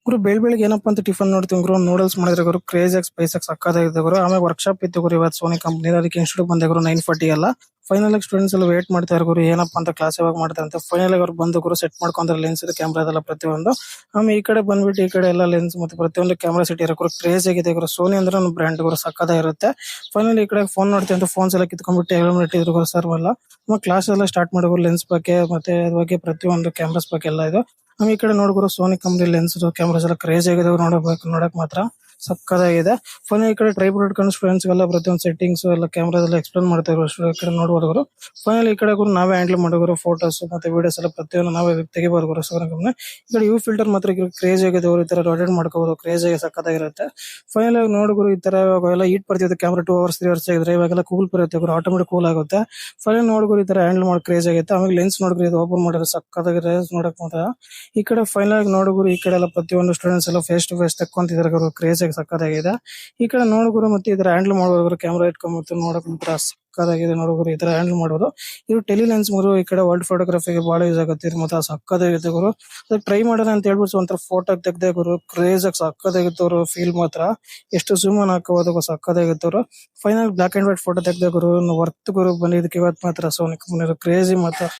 ಗುರು ಬೆಳಿಗ್ಗೆ ಏನಪ್ಪಾ ಅಂತ ಟಿಫನ್ ನೋಡ್ತೀವಿ ಗುರು ನೂಡಲ್ಸ್ ಮಾಡಿದ್ರೆ ಗುರು ಕ್ರೇಜ್ ಆಗಿ ಸ್ಪೈಸ್ ಆಗಿ ಸಕ್ಕತ್ತಾಗಿದೆ ಗುರು. ಆಮೇಲೆ ವರ್ಕ್ಶಾಪ್ ಇತ್ತು ಗುರು ಇವತ್ತು ಸೋನಿ ಕಂಪ್ನಿ ಅದಕ್ಕೆ ಇನ್ಸ್ಟಿಟ್ಯೂಟ್ ಬಂದೆ ಗುರು 9:40 ಎಲ್ಲ. ಫೈನಲ್ ಆಗಿ ಸ್ಟೂಡೆಂಟ್ಸ್ ಎಲ್ಲ ವೇಟ್ ಮಾಡ್ತಾ ಇರೋ ಗುರು ಏನಪ್ಪಾ ಅಂತ ಕ್ಲಾಸ್ ಯಾವಾಗ ಮಾಡ್ತಾರೆ ಅಂತ. ಫೈನಲ್ ಆಗಿ ಅವ್ರು ಬಂದು ಗುರು ಸೆಟ್ ಮಾಡ್ಕೊಂಡ್ರೆ ಲೆನ್ಸ್ ಇದೆ ಕ್ಯಾಮ್ರಾ ಅದೆಲ್ಲ ಪ್ರತಿಯೊಂದು. ಆಮೇಲೆ ಈ ಕಡೆ ಬಂದ್ಬಿಟ್ಟು ಈ ಕಡೆ ಎಲ್ಲ ಲೆನ್ಸ್ ಮತ್ತೆ ಪ್ರತಿಯೊಂದು ಕ್ಯಾಮ್ರಾ ಸೆಟ್ ಇರೋ ಗುರು ಕ್ರೇಜ್ ಆಗಿದೆ ಗುರು. ಸೋನಿ ಅಂದ್ರೆ ಒಂದು ಬ್ರ್ಯಾಂಡ್ ಗುರು ಸಕ್ಕತ್ತಾಗಿರುತ್ತೆ. ಫೈನಲ್ ಈ ಕಡೆ ಫೋನ್ ನೋಡ್ತೀವಿ ಅಂತ ಫೋನ್ಸ್ ಎಲ್ಲ ಕಿತ್ಕೊಂಡ್ಬಿಟ್ಟು ಹೆಲ್ಮೆಟ್ ಇಟ್ಟಿದ್ರು ಗುರು ಸರ್ ಎಲ್ಲ. ಕ್ಲಾಸ್ ಎಲ್ಲ ಸ್ಟಾರ್ಟ್ ಮಾಡಿದ್ರು ಲೆನ್ಸ್ ಬಗ್ಗೆ ಮತ್ತೆ ಅದ್ರ ಬಗ್ಗೆ ಪ್ರತಿಯೊಂದು ಕ್ಯಾಮ್ರಾಸ್ ಬಗ್ಗೆ ಎಲ್ಲ ಇದು. ಈ ಕಡೆ ನೋಡ್ಗುರು ಸೋನಿ ಕಂಪ್ನಿ ಲೆನ್ಸ್ ಕ್ಯಾಮ್ರಾಸ್ ಎಲ್ಲ ಕ್ರೇಜ್ ಆಗಿದೆ ನೋಡಕ್ ಮಾತ್ರ ಸಕ್ಕದಾಗಿದೆ. ಫೋನ್ ಈ ಕಡೆ ಟ್ರೈಪೋಡ್ ಇಟ್ಕೊಂಡು ಸ್ಟೂಡೆಂಟ್ಸ್ ಎಲ್ಲ ಪ್ರತಿಯೊಂದು ಸೆಟ್ಟಿಂಗ್ಸ್ ಎಲ್ಲ ಕ್ಯಾಮ್ರಾದೆಲ್ಲ ಎಕ್ಸ್ಪ್ಲೇನ್ ಮಾಡ್ತಾ ಇದ್ರು ಈ ಕಡೆ ನೋಡ್ಬೋದು. ಫೈನಲ್ ಈ ಕಡೆ ನಾವೇ ಹ್ಯಾಂಡಲ್ ಮಾಡೋರು ಫೋಟೋಸ್ ಮತ್ತೆ ವಿಡಿಯೋಸ್ ಎಲ್ಲ ಪ್ರತಿಯೊಂದು ನಾವೇ ತೆಗಿಬಹುದು ಸೋನಿ ಕಂಪ್ನಿ. ಈ ಕಡೆ ಯು ಫಿಲ್ಟರ್ ಮಾತ್ರ ಕ್ರೇಜ್ ಆಗಿದೆ ಈ ತರ ರೊಟೇಟ್ ಮಾಡ್ಕೋಬಹುದು ಕ್ರೇಜ್ ಆಗಿ ಸಕ್ಕತ್ತಾಗಿರುತ್ತೆ. ಫೈನಲ್ ಆಗಿ ನೋಡ್ಗುರು ಈ ತರ ಎಲ್ಲ ಹೀಟ್ ಬರ್ತಿದೆ ಕ್ಯಾಮ್ರಾ 2 hours 3 hours ಆಗಿದ್ರೆ ಇವಾಗೆಲ್ಲ ಕೂಲ್ ಬರುತ್ತೆ ಗುರು ಆಟೋಮೆಟಿಕ್ ಕೂಲ್ ಆಗುತ್ತೆ. ಫೈನಲ್ ನೋಡ್ಗುರು ಈ ತರ ಹ್ಯಾಂಡಲ್ ಮಾಡಿ ಕ್ರೇಜ್ ಆಗುತ್ತೆ. ಆಮೇಲೆ ಲೆನ್ಸ್ ನೋಡ್ರಿ ಇದು ಓಪನ್ ಮಾಡಿದ್ರೆ ಸಕ್ಕತ್ತಾಗಿದೆ ನೋಡಕ್ ಮಾತ್ರ. ಈ ಕಡೆ ಫೈನಲ್ ಆಗಿ ನೋಡುಗುರು ಈ ಕಡೆ ಎಲ್ಲ ಪ್ರತಿಯೊಂದು ಸ್ಟೂಡೆಂಟ್ಸ್ ಎಲ್ಲ ಫೇಸ್ ಟು ಫೇಸ್ ತಕ್ಕೊಂತಿದ್ದಾರೆ ಗುರು ಕ್ರೇಜ್ ಆಗಿ ಸಕ್ಕತ್ತಾಗಿದೆ. ಈ ಕಡೆ ನೋಡುಗುರು ಮತ್ತೆ ಇದರ ಹ್ಯಾಂಡಲ್ ಮಾಡೋರು ಕ್ಯಾಮ್ರಾ ಇಟ್ಕೊಂಡ್ಬಿಟ್ಟು ನೋಡಕ್ ಮಾತ್ರ ಸಕ್ಕತ್ತಾಗಿದೆ ನೋಡುಗುರು ಈ ತರ ಹ್ಯಾಂಡಲ್ ಮಾಡೋದು. ಇದು ಟೆಲಿ ಲೆನ್ಸ್ ಗುರು ಈ ಕಡೆ ವರ್ಲ್ಡ್ ಫೋಟೋಗ್ರಫಿಗೆ ಬಹಳ ಯೂಸ್ ಆಗುತ್ತೆ ಮತ್ತೆ ಸಕ್ಕತ್ತಾಗಿದೆ ಗುರು. ಅದಕ್ಕೆ ಟ್ರೈ ಮಾಡೋಣ ಅಂತ ಹೇಳ್ಬಿಟ್ಟು ಒಂಥರ ಫೋಟೋ ತೆಗ್ದೆ ಗುರು ಕ್ರೇಜ್ ಆಗಿ ಸಕ್ಕತ್ತಾಗಿತ್ತು ಅವ್ರು ಫೀಲ್ ಮಾತ್ರ. ಎಷ್ಟು ಜೂಮ್ ಆನ್ ಹಾಕೋದು ಸಕ್ಕತ್ತಾಗಿತ್ತು ಅವ್ರು. Final black and white photo ತೆಗ್ದೆ ಗುರು ವರ್ತ್ ಗುರು ಬಂದಿದ್ದಕ್ಕೆ ಇವತ್ತು ಮಾತ್ರ ಸೋನಿ ಕಂಪನಿ ಕ್ರೇಜಿ ಮಾತ್ರ.